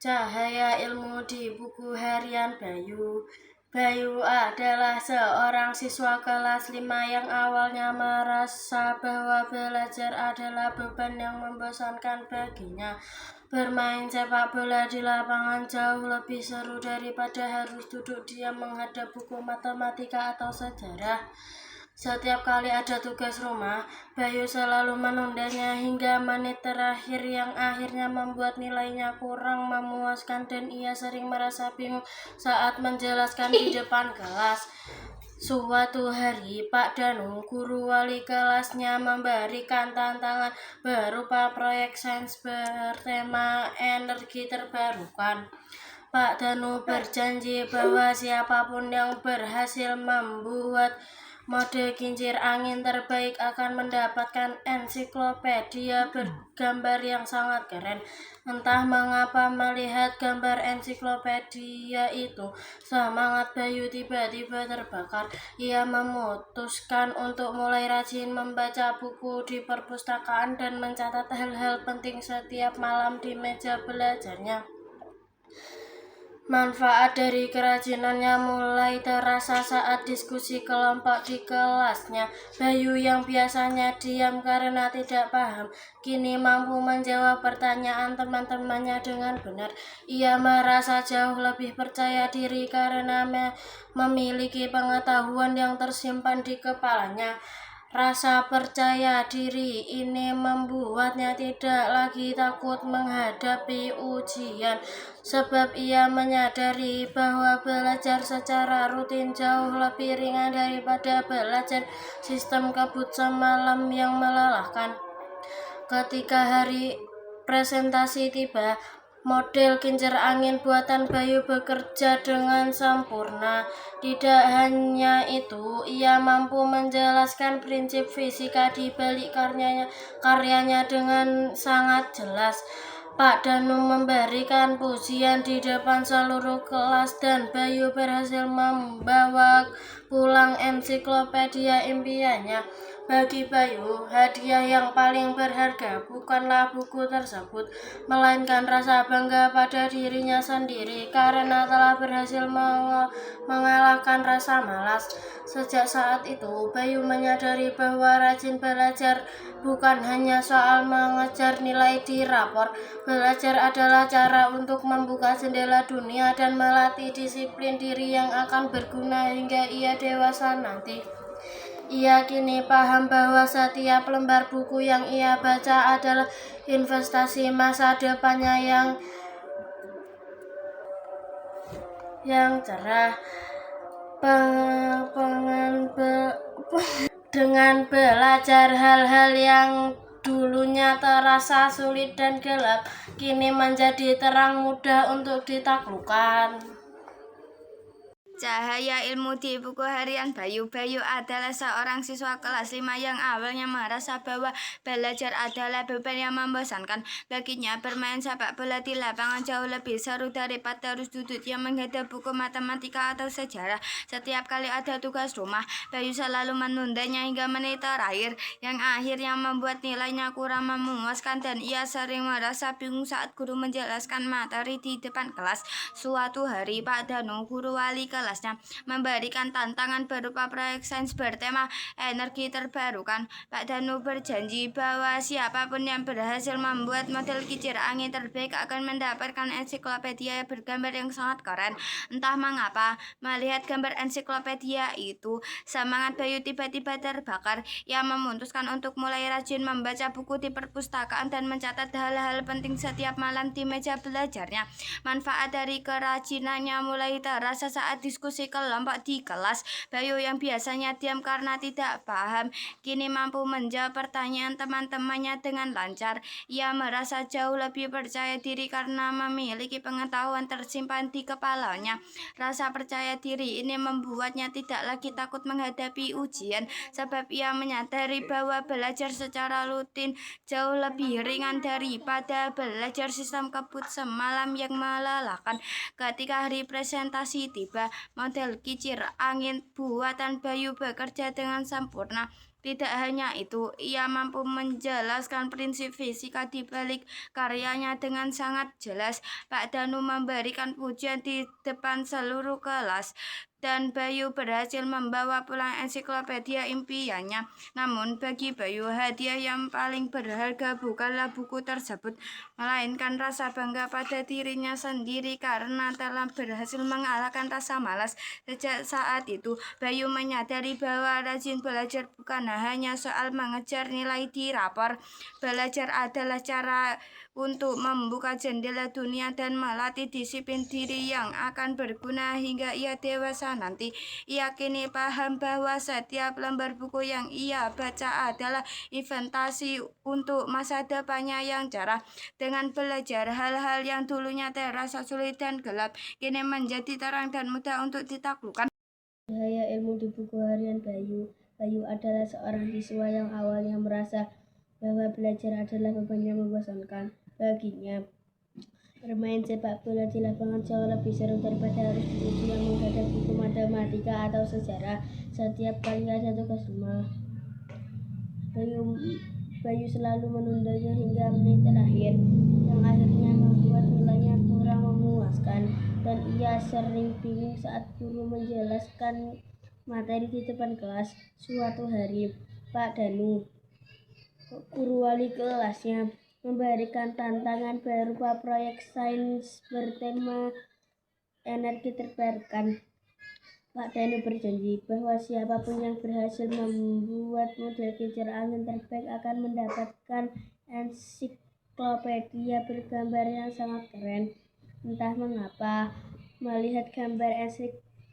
Cahaya ilmu di buku harian Bayu. Bayu adalah seorang siswa kelas 5 yang awalnya merasa bahwa belajar adalah beban yang membosankan baginya. Bermain sepak bola di lapangan jauh lebih seru daripada harus duduk diam menghadap buku matematika atau sejarah. Setiap kali ada tugas rumah, Bayu selalu menundanya hingga menit terakhir yang akhirnya membuat nilainya kurang memuaskan dan ia sering merasa bingung saat menjelaskan di depan kelas. Suatu hari, Pak Danu, guru wali kelasnya, memberikan tantangan berupa proyek sains bertema energi terbarukan. Pak Danu berjanji bahwa siapapun yang berhasil membuat mode kincir angin terbaik akan mendapatkan ensiklopedia bergambar yang sangat keren. Entah mengapa melihat gambar ensiklopedia itu, semangat Bayu tiba-tiba terbakar. Ia memutuskan untuk mulai rajin membaca buku di perpustakaan dan mencatat hal-hal penting setiap malam di meja belajarnya. Manfaat dari kerajinannya mulai terasa saat diskusi kelompok di kelasnya. Bayu yang biasanya diam karena tidak paham, kini mampu menjawab pertanyaan teman-temannya dengan benar. Ia merasa jauh lebih percaya diri karena memiliki pengetahuan yang tersimpan di kepalanya. Rasa percaya diri ini membuatnya tidak lagi takut menghadapi ujian, sebab ia menyadari bahwa belajar secara rutin jauh lebih ringan daripada belajar sistem kebut semalam yang melelahkan. Ketika hari presentasi tiba, model kincir angin buatan Bayu bekerja dengan sempurna. Tidak hanya itu, ia mampu menjelaskan prinsip fisika di balik karyanya dengan sangat jelas. Pak Danu memberikan pujian di depan seluruh kelas dan Bayu berhasil membawa pulang ensiklopedia impiannya. Bagi Bayu, hadiah yang paling berharga bukanlah buku tersebut, melainkan rasa bangga pada dirinya sendiri karena telah berhasil mengalahkan rasa malas. Sejak saat itu, Bayu menyadari bahwa rajin belajar bukan hanya soal mengejar nilai di rapor. Belajar adalah cara untuk membuka jendela dunia dan melatih disiplin diri yang akan berguna hingga ia dewasa nanti. Ia kini paham bahwa setiap lembar buku yang ia baca adalah investasi masa depannya yang cerah. Dengan belajar hal-hal yang dulunya terasa sulit dan gelap, kini menjadi terang mudah untuk ditaklukkan. Cahaya ilmu di buku harian Bayu. Bayu adalah seorang siswa kelas 5 yang awalnya merasa bahwa belajar adalah beban yang membosankan. Baginya, bermain sepak bola di lapangan jauh lebih seru daripada harus duduk yang menghadap buku matematika atau sejarah. Setiap kali ada tugas rumah, Bayu selalu menundanya hingga menit terakhir, yang akhirnya membuat nilainya kurang memuaskan dan ia sering merasa bingung saat guru menjelaskan materi di depan kelas. Suatu hari, Pak Danu, guru wali kelasnya, memberikan tantangan berupa proyek sains bertema energi terbarukan. Pak Danu berjanji bahwa siapapun yang berhasil membuat model kincir angin terbaik akan mendapatkan ensiklopedia bergambar yang sangat keren. Entah mengapa, melihat gambar ensiklopedia itu, semangat Bayu tiba-tiba terbakar. Ia memutuskan untuk mulai rajin membaca buku di perpustakaan dan mencatat hal-hal penting setiap malam di meja belajarnya. Manfaat dari kerajinannya mulai terasa saat diskusi kelompok di kelas. Bayu yang biasanya diam karena tidak paham, kini mampu menjawab pertanyaan teman-temannya dengan lancar. Ia merasa jauh lebih percaya diri karena memiliki pengetahuan tersimpan di kepalanya. Rasa percaya diri ini membuatnya tidak lagi takut menghadapi ujian, sebab ia menyadari bahwa belajar secara rutin jauh lebih ringan daripada belajar sistem kebut semalam yang melelahkan. Ketika hari presentasi tiba, model kincir angin buatan Bayu bekerja dengan sempurna. Tidak hanya itu, ia mampu menjelaskan prinsip fisika di balik karyanya dengan sangat jelas. Pak Danu memberikan pujian di depan seluruh kelas, dan Bayu berhasil membawa pulang ensiklopedia impiannya. Namun bagi Bayu, hadiah yang paling berharga bukanlah buku tersebut, melainkan rasa bangga pada dirinya sendiri karena telah berhasil mengalahkan rasa malas. Sejak saat itu, Bayu menyadari bahwa rajin belajar bukan hanya soal mengejar nilai di rapor. Belajar adalah cara untuk membuka jendela dunia dan melatih disiplin diri yang akan berguna hingga ia dewasa nanti. Ia kini paham bahwa setiap lembar buku yang ia baca adalah investasi untuk masa depannya yang cerah. Dengan belajar, hal-hal yang dulunya terasa sulit dan gelap kini menjadi terang dan mudah untuk ditaklukkan. Cahaya ilmu di buku harian Bayu. Bayu adalah seorang siswa yang awalnya merasa bahwa belajar adalah beban yang membosankan. Baginya, bermain sepak bola di lapangan jauh lebih seru daripada harus duduk yang menghadap buku matematika atau sejarah setiap kali ada tugas rumah. Bayu selalu menundanya hingga menit terakhir, yang akhirnya membuat nilainya kurang memuaskan, dan ia sering bingung saat guru menjelaskan materi di depan kelas. Suatu hari, Pak Danu, guru wali kelasnya, memberikan tantangan berupa proyek sains bertema energi terbarukan. Pak Danu berjanji bahwa siapapun yang berhasil membuat model kincir angin terbaik akan mendapatkan ensiklopedia bergambar yang sangat keren. Entah mengapa, melihat gambar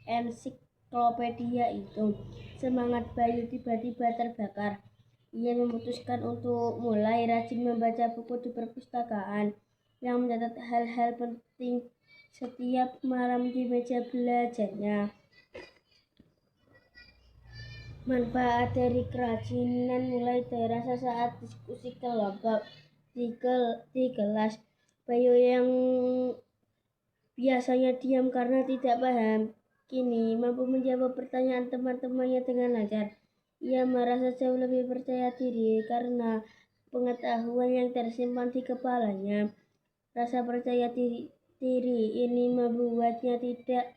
ensiklopedia itu, semangat Bayu tiba-tiba terbakar. Ia memutuskan untuk mulai rajin membaca buku di perpustakaan, yang mencatat hal-hal penting setiap malam di meja belajarnya. Manfaat dari kerajinan mulai terasa saat diskusi kelompok di kelas. Bayu yang biasanya diam karena tidak paham, kini mampu menjawab pertanyaan teman-temannya dengan lancar. Ia merasa jauh lebih percaya diri karena pengetahuan yang tersimpan di kepalanya. Rasa percaya diri ini membuatnya tidak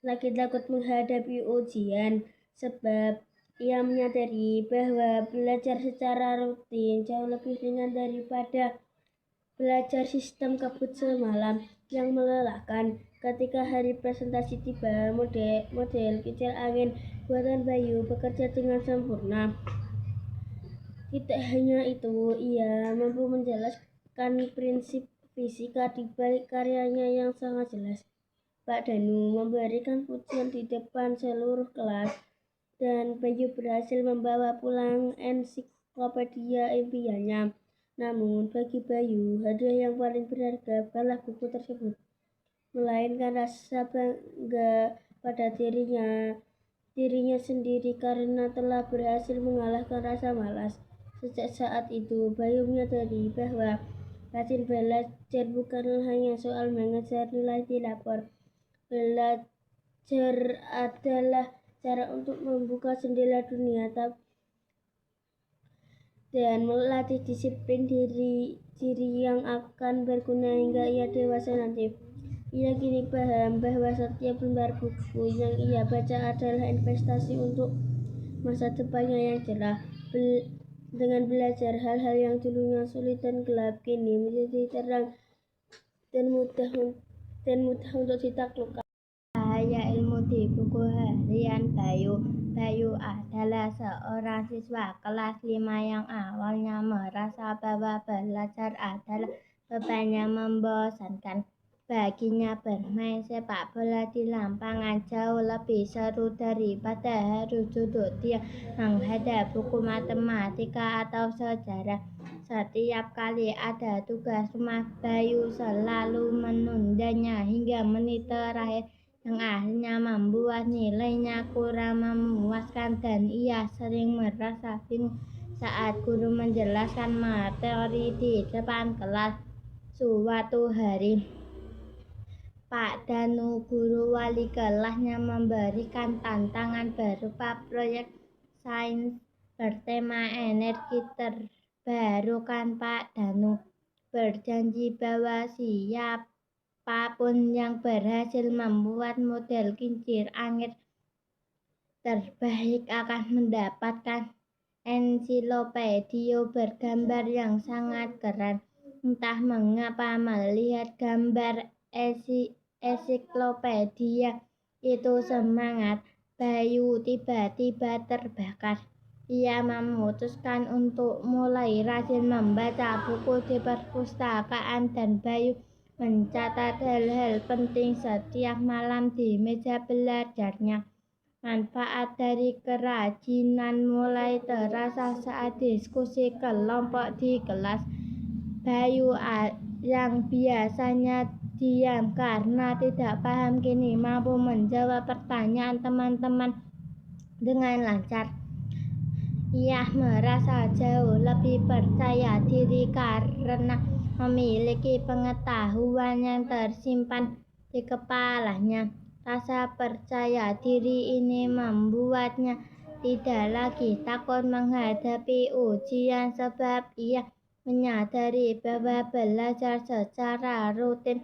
lagi takut menghadapi ujian, sebab ia menyadari bahwa belajar secara rutin jauh lebih ringan daripada belajar sistem kebut semalam yang melelahkan. Ketika hari presentasi tiba, model kincir angin buatan Bayu bekerja dengan sempurna. Tidak hanya itu, ia mampu menjelaskan prinsip fisika di balik karyanya yang sangat jelas. Pak Danu memberikan pujian di depan seluruh kelas, dan Bayu berhasil membawa pulang ensiklopedia impiannya. Namun bagi Bayu, hadiah yang paling berharga bukanlah buku tersebut, melainkan rasa bangga pada dirinya sendiri karena telah berhasil mengalahkan rasa malas. Sejak saat itu, Bayu menyadari bahwa rajin belajar bukanlah hanya soal mengejar nilai di rapor. Belajar adalah cara untuk membuka jendela dunia dan melatih disiplin diri yang akan berguna hingga ia dewasa nanti. Ia kini paham bahwa setiap lembar buku yang ia baca adalah investasi untuk masa depannya yang cerah. Dengan belajar, hal-hal yang dulunya sulit dan gelap kini menjadi terang dan mudah untuk ditaklukkan. Cahaya ilmu di buku harian Bayu. Bayu adalah seorang siswa kelas 5 yang awalnya merasa bahwa belajar adalah beban yang membosankan. Baginya bermain sepak bola di lapangan jauh lebih seru daripada harus duduk diam menghadap buku matematika atau sejarah. Setiap kali ada tugas rumah, Bayu selalu menundanya hingga menit terakhir, yang akhirnya membuat nilainya kurang memuaskan, dan ia sering merasa bingung saat guru menjelaskan materi di depan kelas. Suatu hari, Pak Danu, guru wali kelasnya, memberikan tantangan berupa proyek sains bertema energi terbarukan. Pak Danu berjanji bahwa siapapun yang berhasil membuat model kincir angin terbaik akan mendapatkan ensiklopedia bergambar yang sangat keren. Entah mengapa melihat gambar ensiklopedia itu semangat Bayu tiba-tiba terbakar. Ia memutuskan untuk mulai rajin membaca buku di perpustakaan dan Bayu mencatat hal-hal penting setiap malam di meja belajarnya. Manfaat dari kerajinan mulai terasa saat diskusi kelompok di kelas. Bayu yang biasanya diam karena tidak paham kini mampu menjawab pertanyaan teman-teman dengan lancar. Ia merasa jauh lebih percaya diri karena memiliki pengetahuan yang tersimpan di kepalanya. Rasa percaya diri ini membuatnya tidak lagi takut menghadapi ujian sebab ia menyadari bahwa belajar secara rutin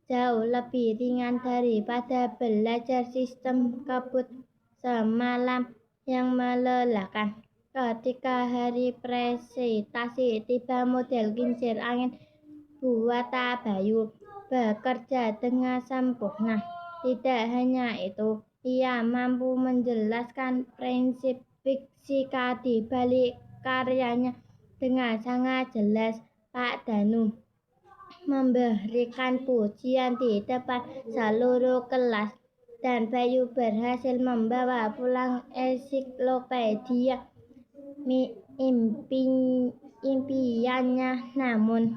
jauh lebih ringan daripada belajar sistem kebut semalam yang melelahkan. Ketika hari presentasi tiba, model kincir angin buatan Bayu bekerja dengan sempurna. Tidak hanya itu, ia mampu menjelaskan prinsip fisika di balik karyanya dengan sangat jelas. Pak Danu memberikan pujian di depan seluruh kelas, dan Bayu berhasil membawa pulang ensiklopedia impiannya. Namun,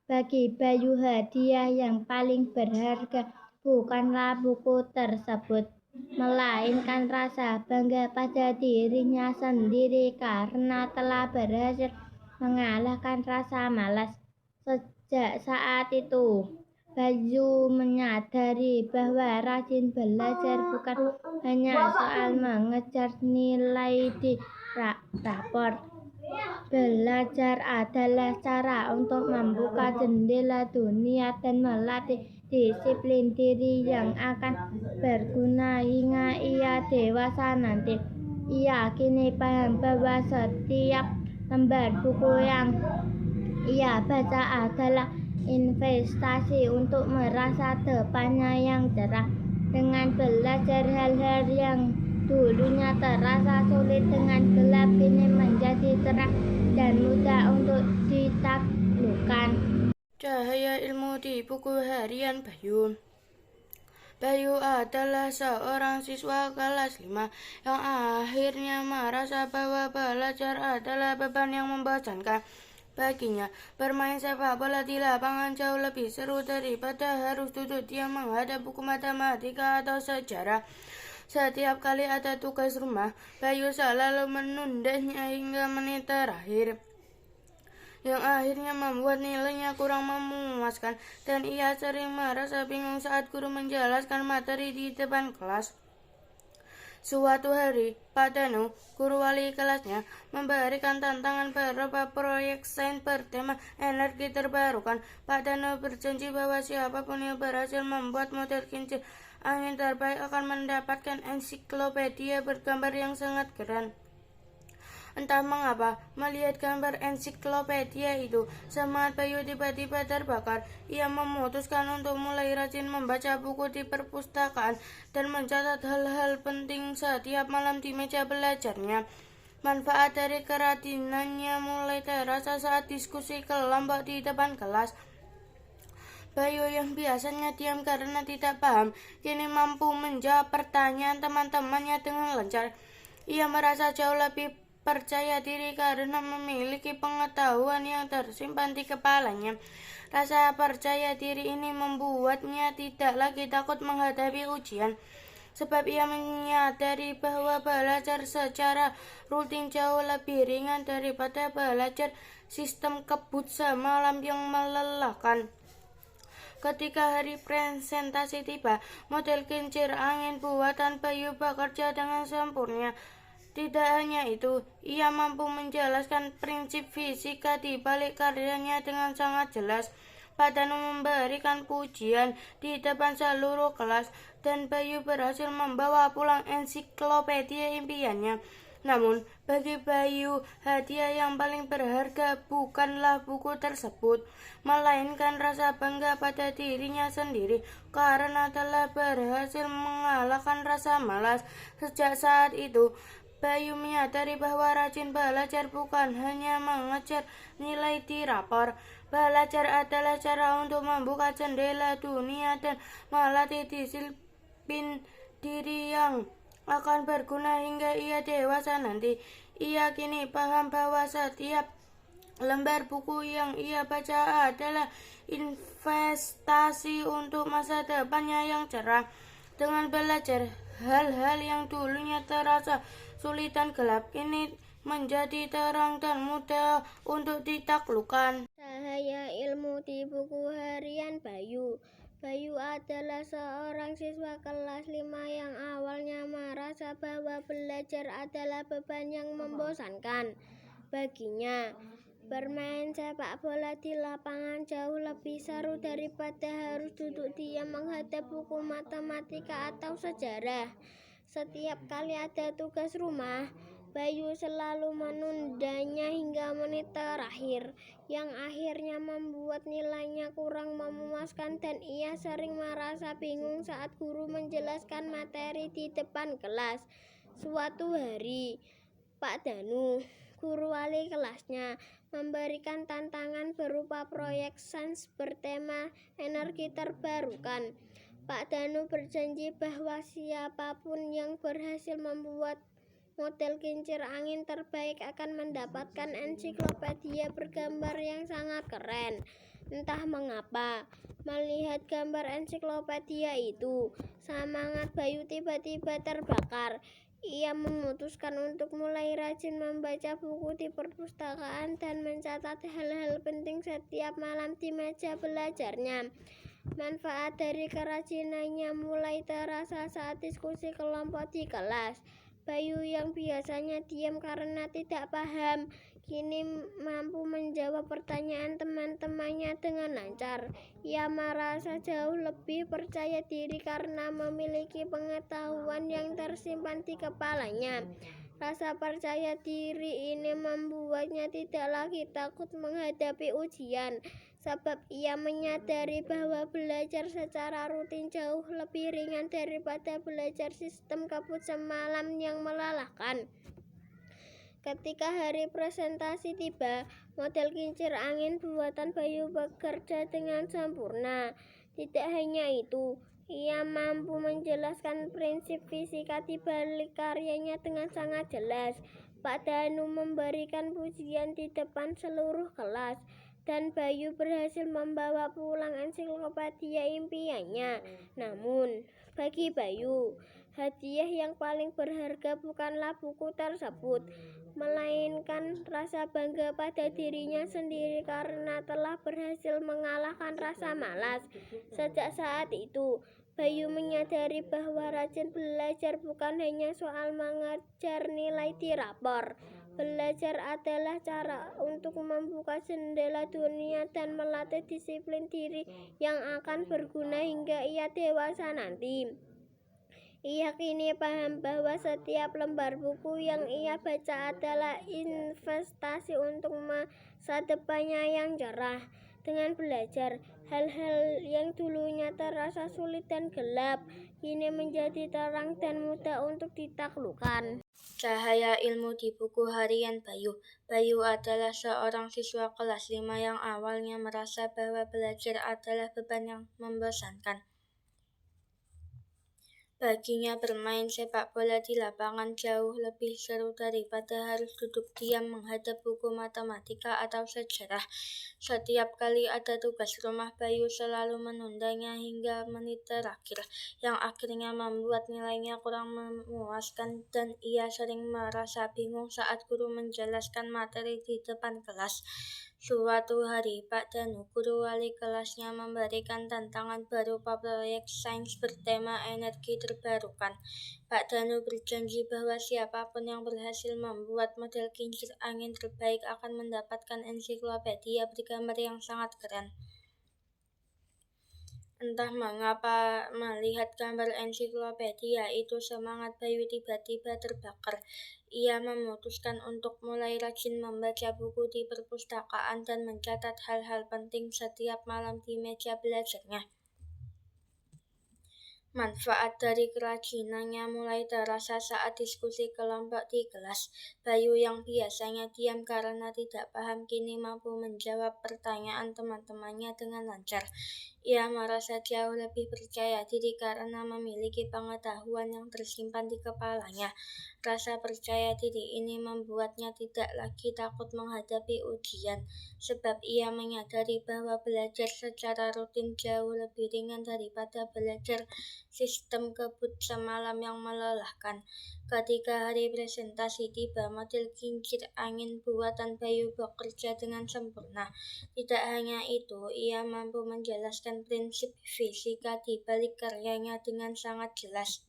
bagi Bayu hadiah yang paling berharga bukanlah buku tersebut, melainkan rasa bangga pada dirinya sendiri karena telah berhasil mengalahkan rasa malas. Sejak saat itu, Bayu menyadari bahwa rajin belajar bukan hanya soal mengejar nilai di rapor. Belajar adalah cara untuk membuka jendela dunia dan melatih disiplin diri yang akan berguna hingga ia dewasa nanti. Ia kini paham bahwa setiap lembar buku yang ia baca adalah investasi untuk merasa depannya yang cerah. Dengan belajar hal-hal yang dulunya terasa sulit dengan gelap kini menjadi cerah dan mudah untuk ditaklukkan. Cahaya ilmu di buku harian Bayu. Bayu adalah seorang siswa kelas 5 yang akhirnya merasa bahwa belajar adalah beban yang membosankan. Baginya, bermain sepak bola di lapangan jauh lebih seru daripada harus duduk diam menghadap buku matematika atau sejarah. Setiap kali ada tugas rumah, Bayu selalu menundanya hingga menit terakhir, yang akhirnya membuat nilainya kurang memuaskan, dan ia sering merasa bingung saat guru menjelaskan materi di depan kelas. Suatu hari, Pak Danu, guru wali kelasnya, memberikan tantangan berupa proyek sains bertema energi terbarukan. Pak Danu berjanji bahwa siapapun yang berhasil membuat model kincir angin terbaik akan mendapatkan ensiklopedia bergambar yang sangat keren. Entah mengapa, melihat gambar ensiklopedia itu, semangat Bayu tiba-tiba terbakar. Ia memutuskan untuk mulai rajin membaca buku di perpustakaan dan mencatat hal-hal penting setiap malam di meja belajarnya. Manfaat dari kerajinannya mulai terasa saat diskusi kelompok di depan kelas. Bayu yang biasanya diam karena tidak paham, kini mampu menjawab pertanyaan teman-temannya dengan lancar. Ia merasa jauh lebih percaya diri karena memiliki pengetahuan yang tersimpan di kepalanya. Rasa percaya diri ini membuatnya tidak lagi takut menghadapi ujian, sebab ia menyadari bahwa belajar secara rutin jauh lebih ringan daripada belajar sistem kebut semalam yang melelahkan. Ketika hari presentasi tiba, model kincir angin buatan Bayu bekerja dengan sempurna. Tidak hanya itu, ia mampu menjelaskan prinsip fisika di balik karyanya dengan sangat jelas. Pak Danu memberikan pujian di depan seluruh kelas, dan Bayu berhasil membawa pulang ensiklopedia impiannya. Namun, bagi Bayu, hadiah yang paling berharga bukanlah buku tersebut, melainkan rasa bangga pada dirinya sendiri karena telah berhasil mengalahkan rasa malas. Sejak saat itu, Bayu menyadari bahwa rajin belajar bukan hanya mengejar nilai di rapor. Belajar adalah cara untuk membuka jendela dunia dan melatih disiplin diri yang akan berguna hingga ia dewasa nanti. Ia kini paham bahwa setiap lembar buku yang ia baca adalah investasi untuk masa depannya yang cerah. Dengan belajar, hal-hal yang dulunya terasa sulit dan gelap kini menjadi terang dan mudah untuk ditaklukkan. Cahaya ilmu di buku harian Bayu. Bayu adalah seorang siswa kelas 5 yang awalnya merasa bahwa belajar adalah beban yang membosankan. Baginya, bermain sepak bola di lapangan jauh lebih seru daripada harus duduk diam menghadap buku matematika atau sejarah. Setiap kali ada tugas rumah, Bayu selalu menundanya hingga menit terakhir, yang akhirnya membuat nilainya kurang memuaskan dan ia sering merasa bingung saat guru menjelaskan materi di depan kelas. Suatu hari, Pak Danu, guru wali kelasnya, memberikan tantangan berupa proyek sains bertema energi terbarukan. Pak Danu berjanji bahwa siapapun yang berhasil membuat model kincir angin terbaik akan mendapatkan ensiklopedia bergambar yang sangat keren. Entah mengapa, melihat gambar ensiklopedia itu, semangat Bayu tiba-tiba terbakar. Ia memutuskan untuk mulai rajin membaca buku di perpustakaan dan mencatat hal-hal penting setiap malam di meja belajarnya. Manfaat dari kerajinannya mulai terasa saat diskusi kelompok di kelas. Bayu yang biasanya diam karena tidak paham, kini mampu menjawab pertanyaan teman-temannya dengan lancar. Ia merasa jauh lebih percaya diri karena memiliki pengetahuan yang tersimpan di kepalanya. Rasa percaya diri ini membuatnya tidak lagi takut menghadapi ujian, sebab ia menyadari bahwa belajar secara rutin jauh lebih ringan daripada belajar sistem kabut semalam yang melelahkan. Ketika hari presentasi tiba, model kincir angin buatan Bayu bekerja dengan sempurna. Tidak hanya itu, ia mampu menjelaskan prinsip fisika di balik karyanya dengan sangat jelas. Pak Danu memberikan pujian di depan seluruh kelas, dan Bayu berhasil membawa pulang ensiklopedia impiannya. Namun, bagi Bayu, hadiah yang paling berharga bukanlah buku tersebut, melainkan rasa bangga pada dirinya sendiri karena telah berhasil mengalahkan rasa malas. Sejak saat itu, Bayu menyadari bahwa rajin belajar bukan hanya soal mengejar nilai di rapor. Belajar adalah cara untuk membuka jendela dunia dan melatih disiplin diri yang akan berguna hingga ia dewasa nanti. Ia kini paham bahwa setiap lembar buku yang ia baca adalah investasi untuk masa depannya yang cerah. Dengan belajar, hal-hal yang dulunya terasa sulit dan gelap, kini menjadi terang dan mudah untuk ditaklukkan. Cahaya ilmu di buku harian Bayu. Bayu adalah seorang siswa kelas 5 yang awalnya merasa bahwa belajar adalah beban yang membosankan. Baginya bermain sepak bola di lapangan jauh lebih seru daripada harus duduk diam menghadap buku matematika atau sejarah. Setiap kali ada tugas rumah, Bayu selalu menundanya hingga menit terakhir, yang akhirnya membuat nilainya kurang memuaskan dan ia sering merasa bingung saat guru menjelaskan materi di depan kelas. Suatu hari, Pak Danu, guru wali kelasnya, memberikan tantangan berupa proyek sains bertema energi terbarukan. Pak Danu berjanji bahwa siapapun yang berhasil membuat model kincir angin terbaik akan mendapatkan ensiklopedia bergambar yang sangat keren. Entah mengapa melihat gambar ensiklopedia itu semangat Bayu tiba-tiba terbakar. Ia memutuskan untuk mulai rajin membaca buku di perpustakaan dan mencatat hal-hal penting setiap malam di meja belajarnya. Manfaat dari kerajinannya mulai terasa saat diskusi kelompok di kelas. Bayu yang biasanya diam karena tidak paham kini mampu menjawab pertanyaan teman-temannya dengan lancar. Ia merasa jauh lebih percaya diri karena memiliki pengetahuan yang tersimpan di kepalanya. Rasa percaya diri ini membuatnya tidak lagi takut menghadapi ujian, sebab ia menyadari bahwa belajar secara rutin jauh lebih ringan daripada belajar sistem kebut semalam yang melelahkan. Ketika hari presentasi tiba, model kincir angin buatan Bayu bekerja dengan sempurna. Tidak hanya itu, ia mampu menjelaskan prinsip fisika di balik karyanya dengan sangat jelas.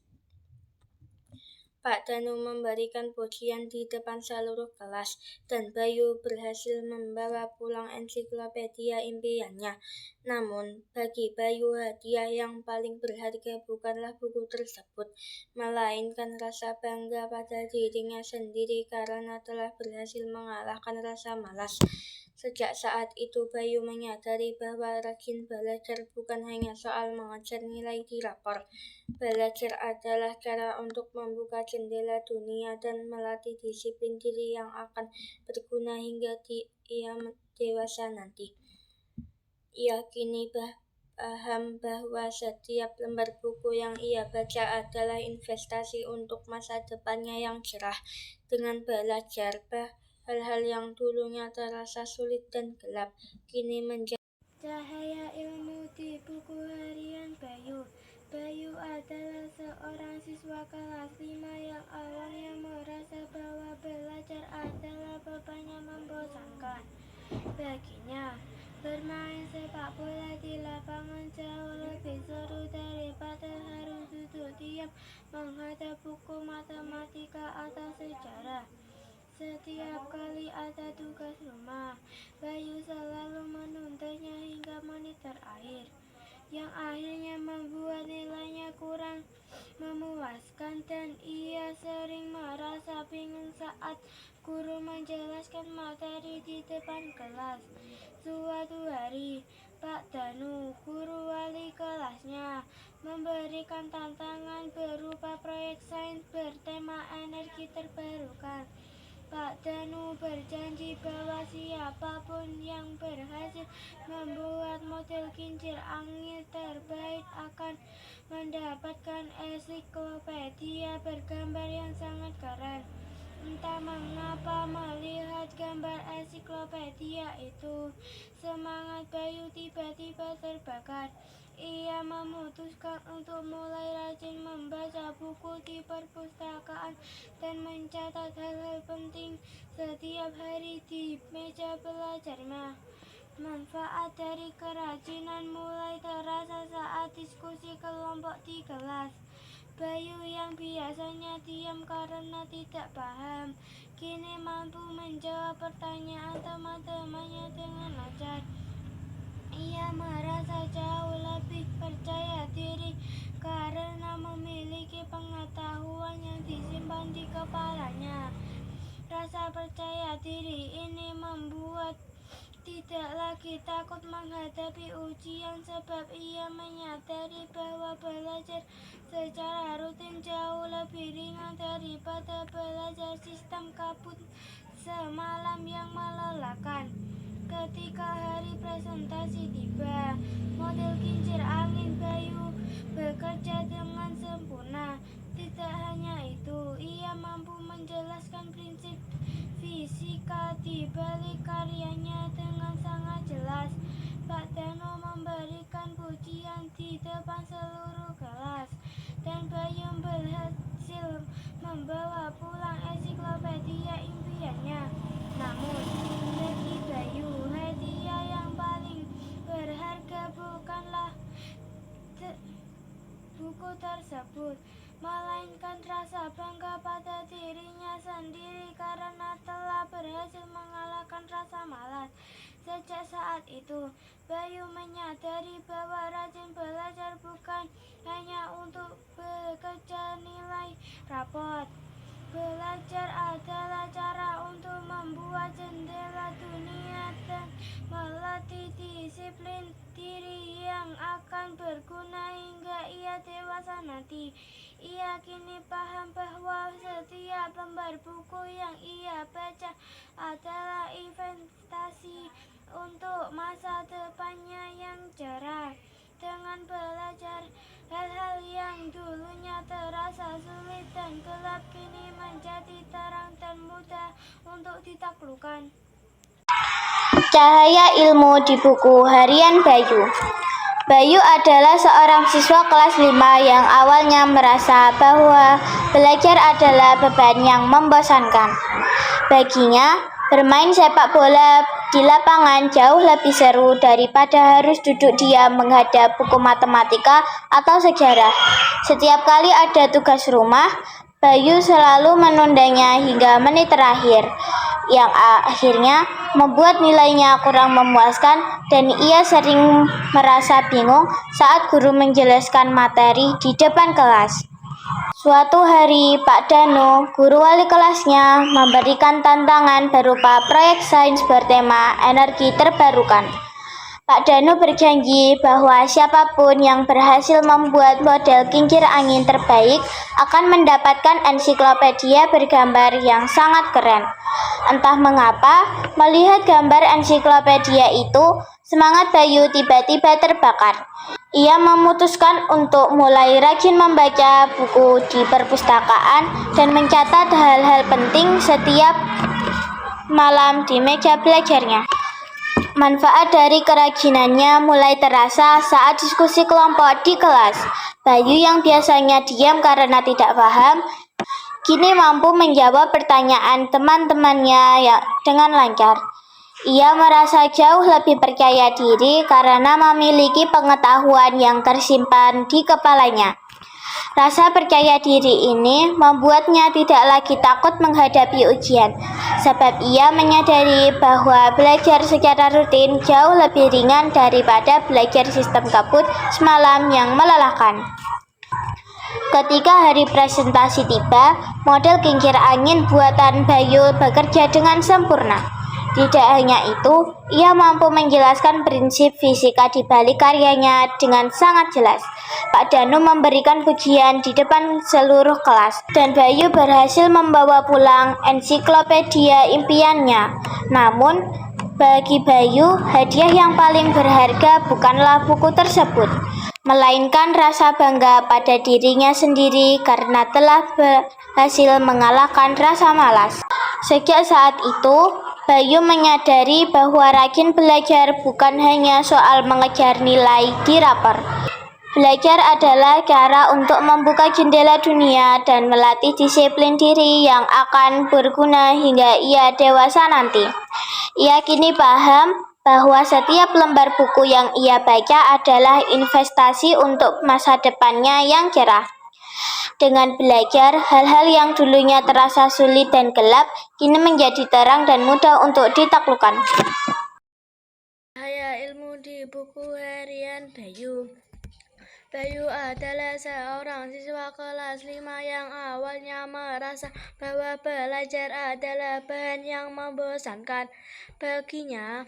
Pak Danu memberikan pujian di depan seluruh kelas, dan Bayu berhasil membawa pulang ensiklopedia impiannya. Namun, bagi Bayu hadiah yang paling berharga bukanlah buku tersebut, melainkan rasa bangga pada dirinya sendiri karena telah berhasil mengalahkan rasa malas. Sejak saat itu, Bayu menyadari bahwa rajin belajar bukan hanya soal mengejar nilai di rapor. Belajar adalah cara untuk membuka jendela dunia dan melatih disiplin diri yang akan berguna hingga ia dewasa nanti. Ia kini paham bahwa setiap lembar buku yang ia baca adalah investasi untuk masa depannya yang cerah. Dengan belajar, hal-hal yang dulunya terasa sulit dan gelap, kini menjadi Cahaya ilmu di buku harian Bayu. Bayu adalah seorang siswa kelas 5 yang awalnya merasa bahwa belajar adalah beban yang membosankan. Baginya, bermain sepak bola di lapangan jauh lebih seru daripada harus duduk diam menghadap buku matematika atau sejarah. Setiap kali ada tugas rumah, Bayu selalu menundanya hingga menit terakhir, yang akhirnya membuat nilainya kurang memuaskan, dan ia sering merasa bingung saat guru menjelaskan materi di depan kelas. Suatu hari, Pak Danu, guru wali kelasnya, memberikan tantangan berupa proyek sains bertema energi terbarukan. Pak Danu berjanji bahwa siapapun yang berhasil membuat model kincir angin terbaik akan mendapatkan ensiklopedia bergambar yang sangat keren. Entah mengapa melihat gambar ensiklopedia itu, semangat Bayu tiba-tiba terbakar. Ia memutuskan untuk mulai rajin membaca buku di perpustakaan dan mencatat hal-hal penting setiap hari di meja belajarnya. Manfaat dari kerajinan mulai terasa saat diskusi kelompok di kelas. Bayu yang biasanya diam karena tidak paham, kini mampu menjawab pertanyaan teman-temannya dengan lancar. Ia merasa jauh lebih percaya diri karena memiliki pengetahuan yang disimpan di kepalanya. Rasa percaya diri ini membuat tidak lagi takut menghadapi ujian, sebab ia menyadari bahwa belajar secara rutin jauh lebih ringan daripada belajar sistem kabut semalam yang melelahkan. Ketika hari presentasi tiba, model kincir angin Bayu bekerja dengan sempurna. Tidak hanya itu, ia mampu menjelaskan prinsip fisika di balik karyanya dengan sangat jelas. Pak Danu memberikan pujian di depan seluruh kelas, dan Bayu berhasil membawa pulang ensiklopedia impiannya. Namun, bagi Bayu, buku tersebut, melainkan rasa bangga pada dirinya sendiri karena telah berhasil mengalahkan rasa malas. Sejak saat itu, Bayu menyadari bahwa rajin belajar bukan hanya untuk bekerja nilai rapot. Belajar adalah cara untuk membuat jendela dunia dan melatih disiplin diri yang akan berguna hingga ia dewasa nanti. Ia kini paham bahwa setiap lembar buku yang ia baca adalah investasi untuk masa depannya yang cerah. Dengan belajar, hal-hal yang dulunya terasa sulit dan gelap kini menjadi terang dan mudah untuk ditaklukkan. Cahaya ilmu di buku harian Bayu. Bayu adalah seorang siswa kelas 5 yang awalnya merasa bahwa belajar adalah beban yang membosankan. Baginya, bermain sepak bola di lapangan jauh lebih seru daripada harus duduk diam menghadap buku matematika atau sejarah. Setiap kali ada tugas rumah, Bayu selalu menundanya hingga menit terakhir, yang akhirnya membuat nilainya kurang memuaskan dan ia sering merasa bingung saat guru menjelaskan materi di depan kelas. Suatu hari, Pak Danu, guru wali kelasnya, memberikan tantangan berupa proyek sains bertema energi terbarukan. Pak Danu berjanji bahwa siapapun yang berhasil membuat model kincir angin terbaik akan mendapatkan ensiklopedia bergambar yang sangat keren. Entah mengapa, melihat gambar ensiklopedia itu, semangat Bayu tiba-tiba terbakar. Ia memutuskan untuk mulai rajin membaca buku di perpustakaan dan mencatat hal-hal penting setiap malam di meja belajarnya. Manfaat dari kerajinannya mulai terasa saat diskusi kelompok di kelas. Bayu yang biasanya diam karena tidak paham, kini mampu menjawab pertanyaan teman-temannya dengan lancar. Ia merasa jauh lebih percaya diri karena memiliki pengetahuan yang tersimpan di kepalanya. Rasa percaya diri ini membuatnya tidak lagi takut menghadapi ujian, sebab ia menyadari bahwa belajar secara rutin jauh lebih ringan daripada belajar sistem kabut semalam yang melelahkan. Ketika hari presentasi tiba, model kincir angin buatan Bayu bekerja dengan sempurna. Tidak hanya itu, ia mampu menjelaskan prinsip fisika di balik karyanya dengan sangat jelas. Pak Danu memberikan pujian di depan seluruh kelas, dan Bayu berhasil membawa pulang ensiklopedia impiannya. Namun, bagi Bayu, hadiah yang paling berharga bukanlah buku tersebut, melainkan rasa bangga pada dirinya sendiri karena telah berhasil mengalahkan rasa malas. Sejak saat itu, Bayu menyadari bahwa rajin belajar bukan hanya soal mengejar nilai di rapor. Belajar adalah cara untuk membuka jendela dunia dan melatih disiplin diri yang akan berguna hingga ia dewasa nanti. Ia kini paham bahwa setiap lembar buku yang ia baca adalah investasi untuk masa depannya yang cerah. Dengan belajar, hal-hal yang dulunya terasa sulit dan gelap, kini menjadi terang dan mudah untuk ditaklukkan. Cahaya ilmu di buku harian Bayu. Bayu adalah seorang siswa kelas 5 yang awalnya merasa bahwa belajar adalah bahan yang membosankan. Baginya,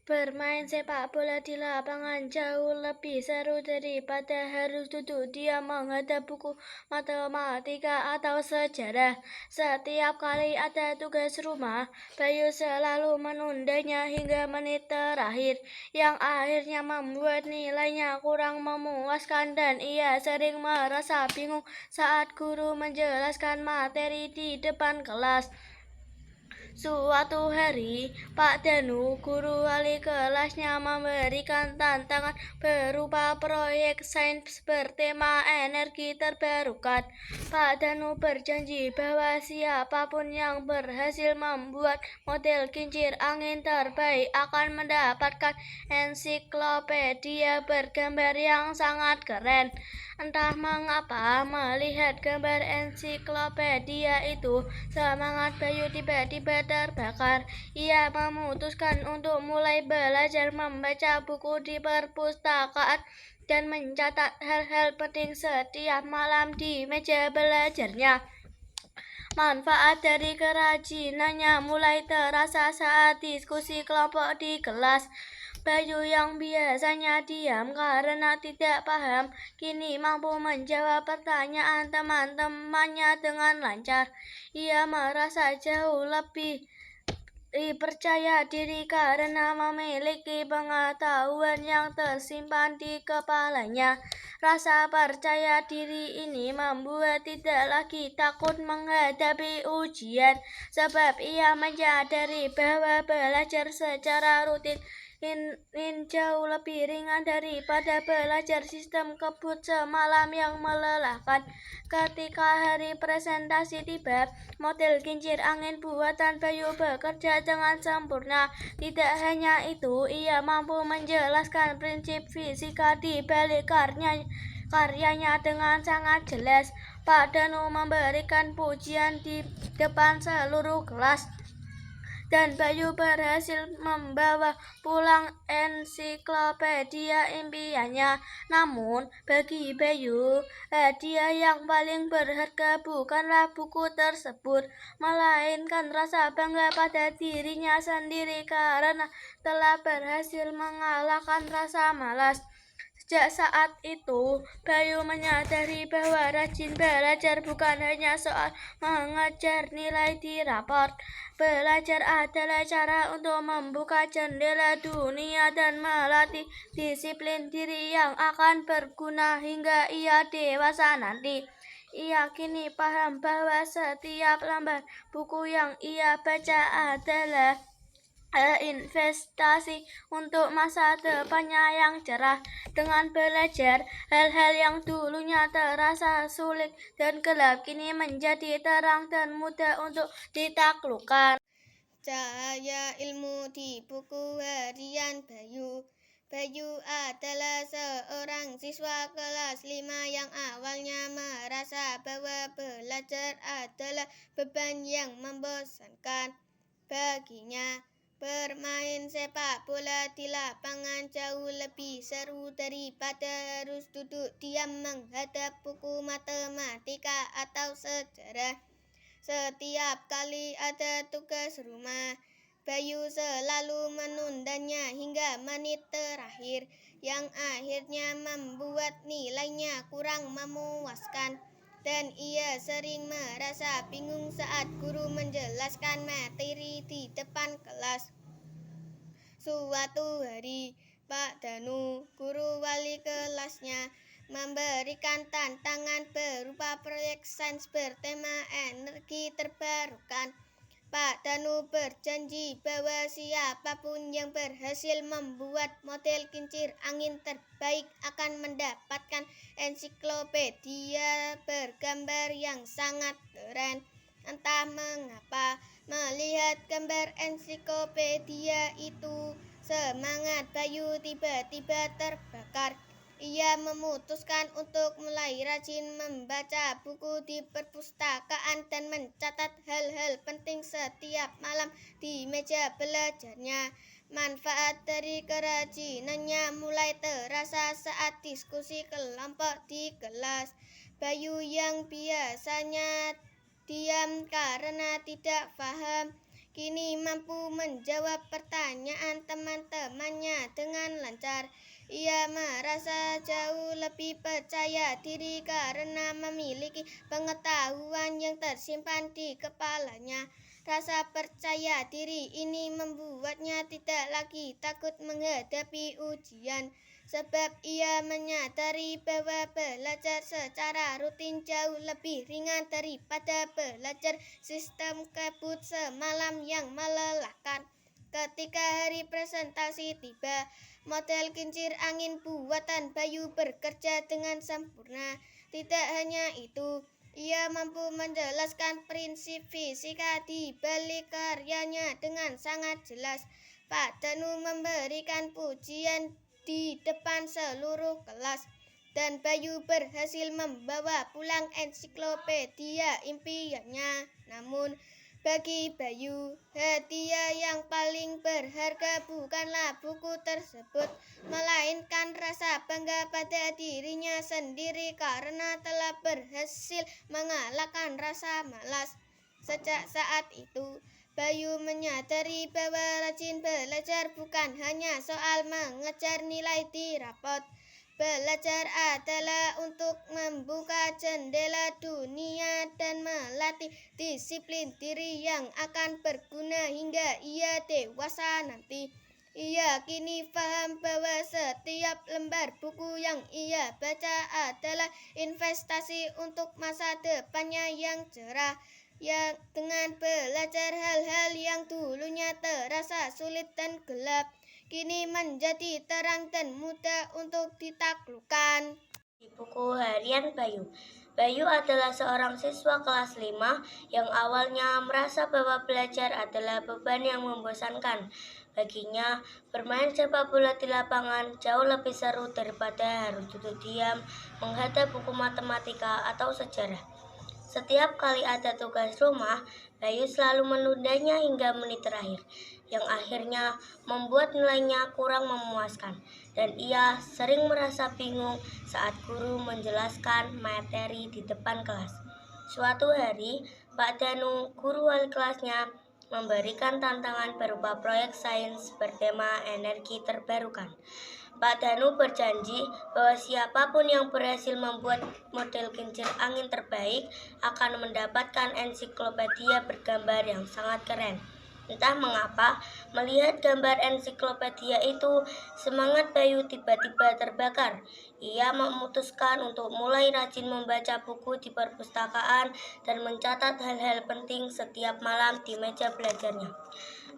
bermain sepak bola di lapangan jauh lebih seru daripada harus duduk diam menghadap buku matematika atau sejarah. Setiap kali ada tugas rumah, Bayu selalu menundanya hingga menit terakhir, yang akhirnya membuat nilainya kurang memuaskan dan ia sering merasa bingung saat guru menjelaskan materi di depan kelas. Suatu hari, Pak Danu, guru wali kelasnya, memberikan tantangan berupa proyek sains bertema energi terbarukan. Pak Danu berjanji bahwa siapapun yang berhasil membuat model kincir angin terbaik akan mendapatkan ensiklopedia bergambar yang sangat keren. Entah mengapa, melihat gambar ensiklopedia itu, semangat Bayu tiba-tiba terbakar. Ia memutuskan untuk mulai belajar membaca buku di perpustakaan dan mencatat hal-hal penting setiap malam di meja belajarnya. Manfaat dari kerajinannya mulai terasa saat diskusi kelompok di kelas. Bayu yang biasanya diam karena tidak paham, kini mampu menjawab pertanyaan teman-temannya dengan lancar. Ia merasa jauh lebih percaya diri karena memiliki pengetahuan yang tersimpan di kepalanya. Rasa percaya diri ini membuat tidak lagi takut menghadapi ujian, sebab ia menyadari bahwa belajar secara rutin jauh lebih ringan daripada belajar sistem kebut semalam yang melelahkan. Ketika hari presentasi tiba, model kincir angin buatan Bayu bekerja dengan sempurna. Tidak hanya itu, ia mampu menjelaskan prinsip fisika di balik karyanya dengan sangat jelas. Pak Danu memberikan pujian di depan seluruh kelas, dan Bayu berhasil membawa pulang ensiklopedia impiannya. Namun, bagi Bayu, hadiah yang paling berharga bukanlah buku tersebut, melainkan rasa bangga pada dirinya sendiri karena telah berhasil mengalahkan rasa malas. Sejak saat itu, Bayu menyadari bahwa rajin belajar bukan hanya soal mengejar nilai di raport. Belajar adalah cara untuk membuka jendela dunia dan melatih disiplin diri yang akan berguna hingga ia dewasa nanti. Ia kini paham bahwa setiap lembar buku yang ia baca adalah investasi untuk masa depannya yang cerah. Dengan belajar, hal-hal yang dulunya terasa sulit dan gelap kini menjadi terang dan mudah untuk ditaklukkan. Cahaya ilmu di buku harian Bayu. Bayu adalah seorang siswa kelas 5 yang awalnya merasa bahwa belajar adalah beban yang membosankan. Baginya, bermain sepak bola di lapangan jauh lebih seru daripada harus duduk diam menghadap buku matematika atau sejarah. Setiap kali ada tugas rumah, Bayu selalu menundanya hingga menit terakhir, yang akhirnya membuat nilainya kurang memuaskan. Dan ia sering merasa bingung saat guru menjelaskan materi di depan kelas. Suatu hari, Pak Danu, guru wali kelasnya, memberikan tantangan berupa proyek sains bertema energi terbarukan. Pak Danu berjanji bahwa siapapun yang berhasil membuat model kincir angin terbaik akan mendapatkan ensiklopedia bergambar yang sangat keren. Entah mengapa, melihat gambar ensiklopedia itu, semangat Bayu tiba-tiba terbakar. Ia memutuskan untuk mulai rajin membaca buku di perpustakaan dan mencatat hal-hal penting setiap malam di meja belajarnya. Manfaat dari kerajinannya mulai terasa saat diskusi kelompok di kelas. Bayu yang biasanya diam karena tidak paham, kini mampu menjawab pertanyaan teman-temannya dengan lancar. Ia merasa jauh lebih percaya diri karena memiliki pengetahuan yang tersimpan di kepalanya. Rasa percaya diri ini membuatnya tidak lagi takut menghadapi ujian, sebab ia menyadari bahwa belajar secara rutin jauh lebih ringan daripada belajar sistem kabut semalam yang melelahkan. Ketika hari presentasi tiba, model kincir angin buatan Bayu bekerja dengan sempurna. Tidak hanya itu, ia mampu menjelaskan prinsip fisika di balik karyanya dengan sangat jelas. Pak Danu memberikan pujian di depan seluruh kelas, dan Bayu berhasil membawa pulang ensiklopedia impiannya. Namun, bagi Bayu, hadiah yang paling berharga bukanlah buku tersebut, melainkan rasa bangga pada dirinya sendiri karena telah berhasil mengalahkan rasa malas. Sejak saat itu, Bayu menyadari bahwa rajin belajar bukan hanya soal mengejar nilai di rapot. Belajar adalah untuk membuka jendela dunia dan melatih disiplin diri yang akan berguna hingga ia dewasa nanti. Ia kini paham bahwa setiap lembar buku yang ia baca adalah investasi untuk masa depannya yang cerah. Yang dengan belajar hal-hal yang dulunya terasa sulit dan gelap, kini menjadi terang dan mudah untuk ditaklukkan. Di buku harian Bayu, Bayu adalah seorang siswa kelas 5 yang awalnya merasa bahwa belajar adalah beban yang membosankan. Baginya, bermain sepak bola di lapangan jauh lebih seru daripada harus duduk diam menghadap buku matematika atau sejarah. Setiap kali ada tugas rumah, Bayu selalu menundanya hingga menit terakhir, yang akhirnya membuat nilainya kurang memuaskan, dan ia sering merasa bingung saat guru menjelaskan materi di depan kelas. Suatu hari, Pak Danu, guru wali kelasnya, memberikan tantangan berupa proyek sains bertema energi terbarukan. Pak Danu berjanji bahwa siapapun yang berhasil membuat model kincir angin terbaik akan mendapatkan ensiklopedia bergambar yang sangat keren. Entah mengapa, melihat gambar ensiklopedia itu, semangat Bayu tiba-tiba terbakar. Ia memutuskan untuk mulai rajin membaca buku di perpustakaan dan mencatat hal-hal penting setiap malam di meja belajarnya.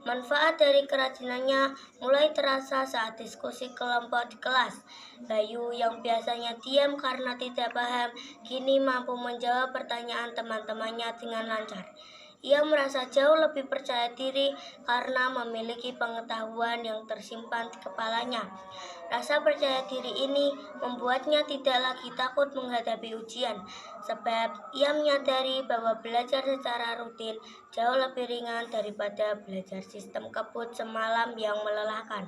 Manfaat dari kerajinannya mulai terasa saat diskusi kelompok di kelas. Bayu yang biasanya diam karena tidak paham, kini mampu menjawab pertanyaan teman-temannya dengan lancar. Ia merasa jauh lebih percaya diri karena memiliki pengetahuan yang tersimpan di kepalanya. Rasa percaya diri ini membuatnya tidak lagi takut menghadapi ujian, sebab ia menyadari bahwa belajar secara rutin jauh lebih ringan daripada belajar sistem kebut semalam yang melelahkan.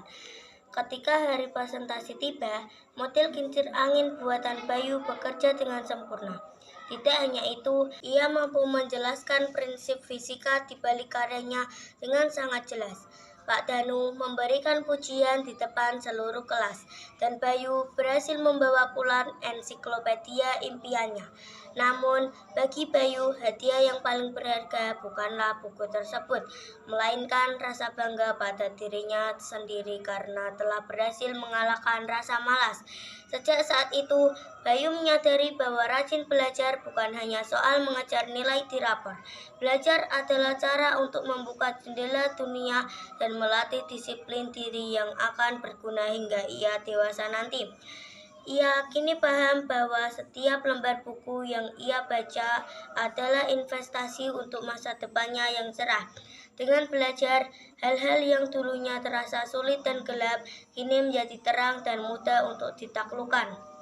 Ketika hari presentasi tiba, model kincir angin buatan Bayu bekerja dengan sempurna. Tidak hanya itu, ia mampu menjelaskan prinsip fisika di balik karyanya dengan sangat jelas. Pak Danu memberikan pujian di depan seluruh kelas, dan Bayu berhasil membawa pulang ensiklopedia impiannya. Namun, bagi Bayu, hadiah yang paling berharga bukanlah buku tersebut, melainkan rasa bangga pada dirinya sendiri karena telah berhasil mengalahkan rasa malas. Sejak saat itu, Bayu menyadari bahwa rajin belajar bukan hanya soal mengejar nilai di rapor. Belajar adalah cara untuk membuka jendela dunia dan melatih disiplin diri yang akan berguna hingga ia dewasa nanti. Ia kini paham bahwa setiap lembar buku yang ia baca adalah investasi untuk masa depannya yang cerah. Dengan belajar, hal-hal yang dulunya terasa sulit dan gelap, kini menjadi terang dan mudah untuk ditaklukkan.